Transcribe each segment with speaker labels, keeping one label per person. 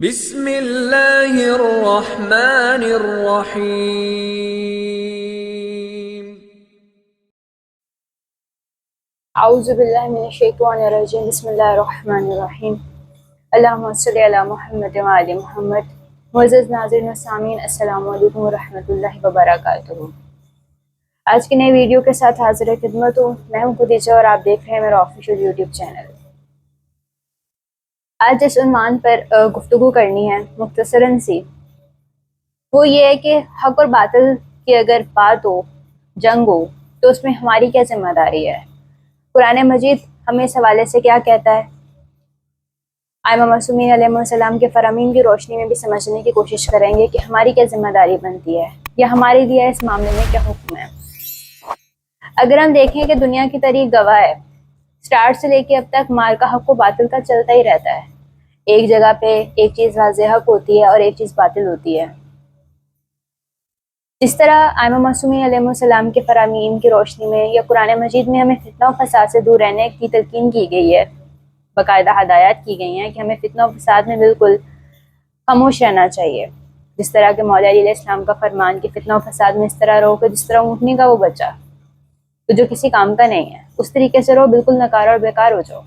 Speaker 1: बिस्मिल्लाहिर्रहमानिर्रहीम।
Speaker 2: औज़ुबिल्लाहिमिनश्शैतानिर्रजीम। बिस्मिल्लाहिर्रहमानिर्रहीम। अल्लाहुम्मा सल्लि अला मुहम्मद व आलि मुहम्मद। मुअज़्ज़ज़ नाज़रीन व सामीन, अस्सलामु अलैकुम व रहमतुल्लाहि व बरकातुहू। आज की नई वीडियो के साथ हाज़िर खिदमत हूँ। मैं हूँ खुदीजा और आप देख रहे हैं मेरा ऑफिशियल यूट्यूब चैनल। आज जिस उन्वान पर गुफ्तगू करनी है मुख्तसरन सी, वो ये है कि हक और बातिल की अगर बात हो, जंग हो, तो उसमें हमारी क्या जिम्मेदारी है। कुरान मजीद हमें इस हवाले से क्या कहता है, आइमा मासूमीन अलैहिस्सलाम के फरामीन की रोशनी में भी समझने की कोशिश करेंगे कि हमारी क्या जिम्मेदारी बनती है या हमारे लिए इस मामले में क्या हुक्म है। अगर हम देखें कि दुनिया की तारीख गवाह है, स्टार्ट से लेके अब तक मार का हक व बातिल का चलता ही रहता है। एक जगह पे एक चीज़ वाज़ेह हक होती है और एक चीज़ बातिल होती है। जिस तरह आइमा मासूमीन अलैहिस्सलाम के फरामीन की रोशनी में या कुरान मजीद में हमें फितना और फसाद से दूर रहने की तलकीन की गई है, बाकायदा हदायत की गई हैं कि हमें फितना और फसाद में बिल्कुल खामोश रहना चाहिए। जिस तरह के मौला अली इस्लाम का फरमान कि फितना और फसाद में इस तरह रहो कि जिस तरह ऊँटनी का वो बच्चा, तो जो किसी काम का नहीं है, उस तरीके से रहो, बिल्कुल नकारा और बेकार हो जाओ।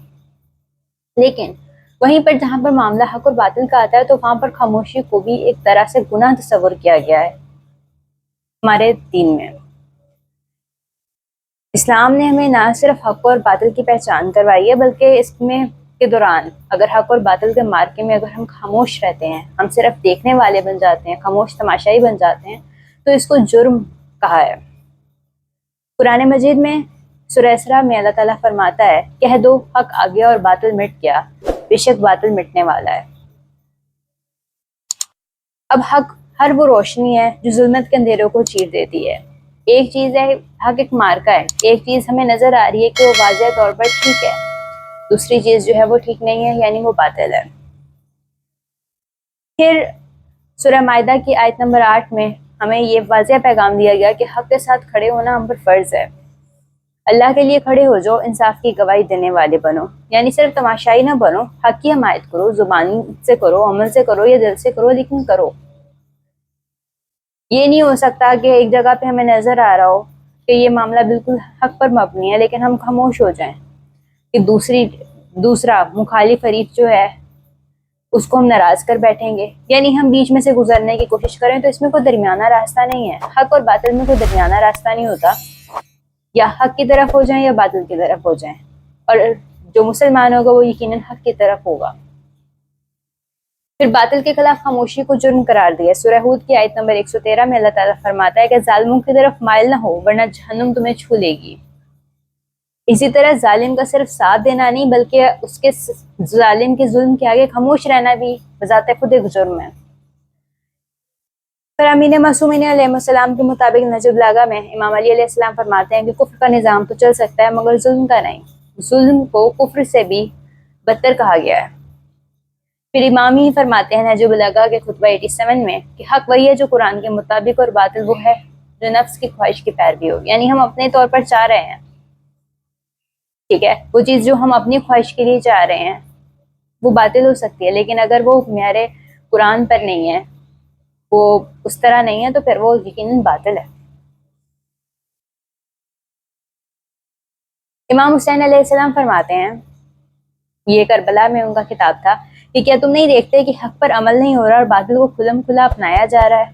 Speaker 2: लेकिन वहीं पर जहाँ पर मामला हक और बातिल का आता है, तो वहाँ पर खामोशी को भी एक तरह से गुनाह तस्वर किया गया है हमारे दीन में। इस्लाम ने हमें ना सिर्फ हक और बातिल की पहचान करवाई है, बल्कि इसमें के दौरान अगर हक और बातिल के मार्के में अगर हम खामोश रहते हैं, हम सिर्फ देखने वाले बन जाते हैं, खामोश तमाशाई बन जाते हैं, तो इसको जुर्म कहा है। कुरान मजीद में सूरह इसरा में अल्लाह ताला फरमाता है, कह दो हक आ गया और बातिल मिट गया, बेशक बातिल मिटने वाला है। अब हक हर वो रोशनी है जो जुल्मत के अंधेरों को चीर देती है। एक चीज़ है हक एक मार्का है, एक चीज़ हमें नज़र आ रही है कि वो वाज़ेह तौर पर ठीक है, दूसरी चीज़ जो है वो ठीक नहीं है, यानी वो बातिल है। फिर सूरह माइदा की आयत नंबर 8 में हमें ये वाज़ेह पैगाम दिया गया कि हक के साथ खड़े होना हम पर फ़र्ज़ है। अल्लाह के लिए खड़े हो जाओ, इंसाफ की गवाही देने वाले बनो, यानी सिर्फ तमाशाई ना बनो, हक की हमायत करो, जुबानी से करो, अमल से करो या दिल से करो, लेकिन करो। ये नहीं हो सकता कि एक जगह पे हमें नज़र आ रहा हो कि ये मामला बिल्कुल हक पर मबनी है, लेकिन हम खामोश हो जाएं कि दूसरा मुखालिफ फरीक जो है उसको हम नाराज़ कर बैठेंगे, यानी हम बीच में से गुजरने की कोशिश करें। तो इसमें कोई दरमियाना रास्ता नहीं है। हक और बातिल में कोई दरमियाना रास्ता नहीं होता, या हक की तरफ हो जाएं या बातिल की तरफ हो जाएं, और जो मुसलमान होगा वो यकीनन हक की तरफ होगा। फिर बातिल के खिलाफ खामोशी को जुर्म करार दिया। सूरह हूद की आयत नंबर 113 में अल्लाह ताला फरमाता है कि जालिमों की तरफ माइल न हो, वरना जहन्नुम तुम्हें छू लेगी। इसी तरह जालिम का सिर्फ साथ देना नहीं, बल्कि उसके जालिम के जुल्म के आगे खामोश रहना भी बजाते खुद एक जुर्म है। फिर अमीन मासूमीन अलैहिस्सलाम के मुताबिक नजब लागा में इमाम अली अलैहिस्सलाम फरमाते हैं कि कुफ्र का निज़ाम तो चल सकता है, मगर जुल्म का नहीं। जुल्म को कुफ्र से भी बदतर कहा गया है। फिर इमाम ही फरमाते हैं नजब लगा के खुतबा 87 में कि हक वही है जो कुरान के मुताबिक, और बातिल वो है जो नफ्स की ख्वाहिश की पैरवी हो। यानी हम अपने तौर पर चाह रहे हैं, ठीक है, वो चीज़ जो हम अपनी ख्वाहिश के लिए चाह रहे हैं वो बातिल हो सकती है, लेकिन अगर वो मेरे कुरान पर नहीं है, वो उस तरह नहीं है, तो फिर वो यकीनन बातिल है। इमाम हुसैन अलैहिस्सलाम फरमाते हैं, ये करबला में उनका खिताब था, कि क्या तुम नहीं देखते कि हक पर अमल नहीं हो रहा और बातिल को खुलम खुला अपनाया जा रहा है।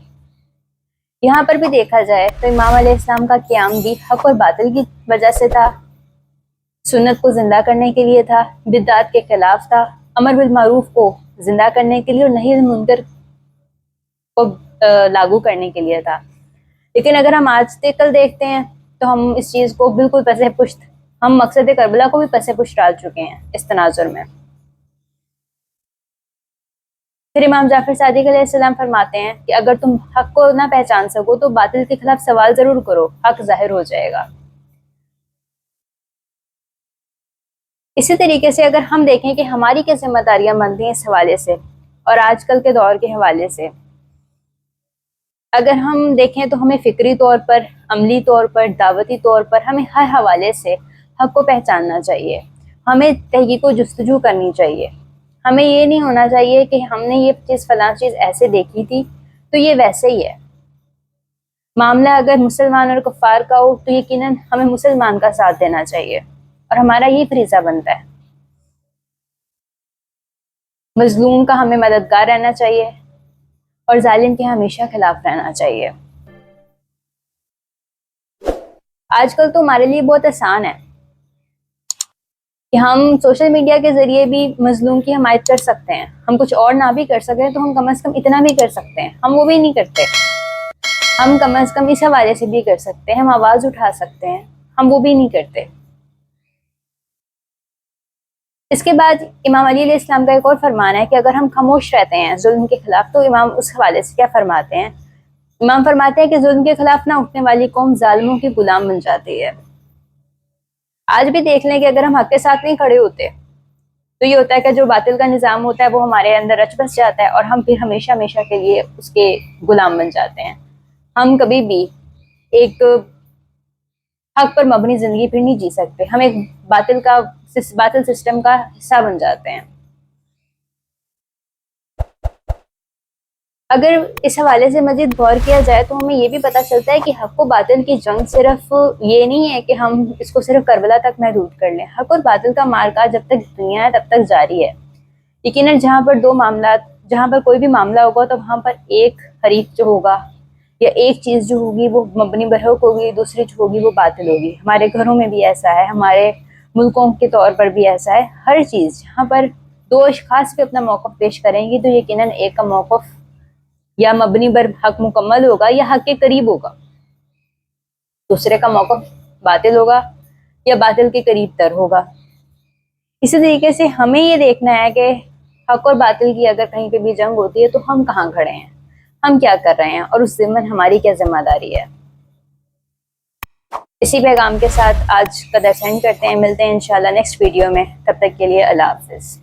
Speaker 2: यहाँ पर भी देखा जाए तो इमाम अलैहिस्सलाम का क़याम भी हक और बातिल की वजह से था, सुन्नत को जिंदा करने के लिए था, बिदअत के खिलाफ था, अमर बिल मारूफ को जिंदा करने के लिए और नही मुनकर को लागू करने के लिए था। लेकिन अगर हम आज से कल देखते हैं तो हम इस चीज़ को बिल्कुल पसे पुश्त, हम मकसद करबला को भी पसे पुश्त डाल चुके हैं इस तनाजुर में। फिर इमाम जाफर सादिक अलैहिस्सलाम फरमाते हैं कि अगर तुम हक को ना पहचान सको तो बातिल के खिलाफ सवाल जरूर करो, हक जाहिर हो जाएगा। इसी तरीके से अगर हम देखें कि हमारी क्या जिम्मेदारियां बनती हैं इस हवाले से, और आजकल के दौर के हवाले से अगर हम देखें, तो हमें फिक्री तौर पर, अमली तौर पर, दावती तौर पर हमें हर हवाले से हक को पहचानना चाहिए। हमें तहकीक व जुस्तजू करनी चाहिए। हमें ये नहीं होना चाहिए कि हमने ये चीज़ फलां चीज़ ऐसे देखी थी तो ये वैसे ही है। मामला अगर मुसलमान और कुफार का हो तो यकीनन हमें मुसलमान का साथ देना चाहिए और हमारा ये फरीज़ा बनता है। मजलूम का हमें मददगार रहना चाहिए और जालिम के हमेशा खिलाफ रहना चाहिए। आजकल तो हमारे लिए बहुत आसान है कि हम सोशल मीडिया के जरिए भी मजलूम की हमायत कर सकते हैं। हम कुछ और ना भी कर सकें तो हम कम से कम इतना भी कर सकते हैं, हम वो भी नहीं करते। हम कम से कम इस हवाले से भी कर सकते हैं, हम आवाज़ उठा सकते हैं, हम वो भी नहीं करते। इसके बाद इमाम अली अलैहिस्सलाम का एक और फरमान है कि अगर हम खामोश रहते हैं जुल्म के खिलाफ तो इमाम उस हवाले से क्या फरमाते हैं। इमाम फरमाते हैं कि जुल्म के खिलाफ ना उठने वाली कौम जालिमों की गुलाम बन जाती है। आज भी देख लें कि अगर हम हक के साथ नहीं खड़े होते तो ये होता है कि जो बातिल का निज़ाम होता है वो हमारे अंदर रच बस जाता है और हम फिर हमेशा हमेशा के लिए उसके गुलाम बन जाते हैं। हम कभी भी एक हक पर मबनी जिंदगी फिर नहीं जी सकते, हम एक बातिल सिस्टम का हिस्सा बन जाते हैं। अगर इस हवाले से मजीद गौर किया जाए तो हमें ये भी पता चलता है कि हक और बातिल की जंग सिर्फ ये नहीं है कि हम इसको सिर्फ करबला तक महदूद कर लें। हक और बातिल का मार्का जब तक दुनिया है तब तक जारी है। यकीनन जहाँ पर कोई भी मामला होगा तो वहाँ पर एक हरीफ जो होगा या एक चीज़ जो होगी वो मबनी बरहक होगी, दूसरी जो होगी वो बातिल होगी। हमारे घरों में भी ऐसा है, हमारे मुल्कों के तौर पर भी ऐसा है। हर चीज़ जहाँ पर दो अशखास भी अपना मौक़िफ़ पेश करेंगी तो यकीनन एक का मौक़िफ़ या मबनी बर हक मुकम्मल होगा या हक के करीब होगा, दूसरे का मौक़िफ़ बातिल होगा या बातिल के करीब तर होगा। इसी तरीके से हमें ये देखना है कि हक और बातिल की अगर कहीं पे भी जंग होती है तो हम कहाँ खड़े हैं, हम क्या कर रहे हैं और उस ज़िम्मन हमारी क्या जिम्मेदारी है। इसी पैगाम के साथ आज का दर्स एंड करते हैं। मिलते हैं इंशाल्लाह नेक्स्ट वीडियो में, तब तक के लिए अल्लाह हाफ़िज़।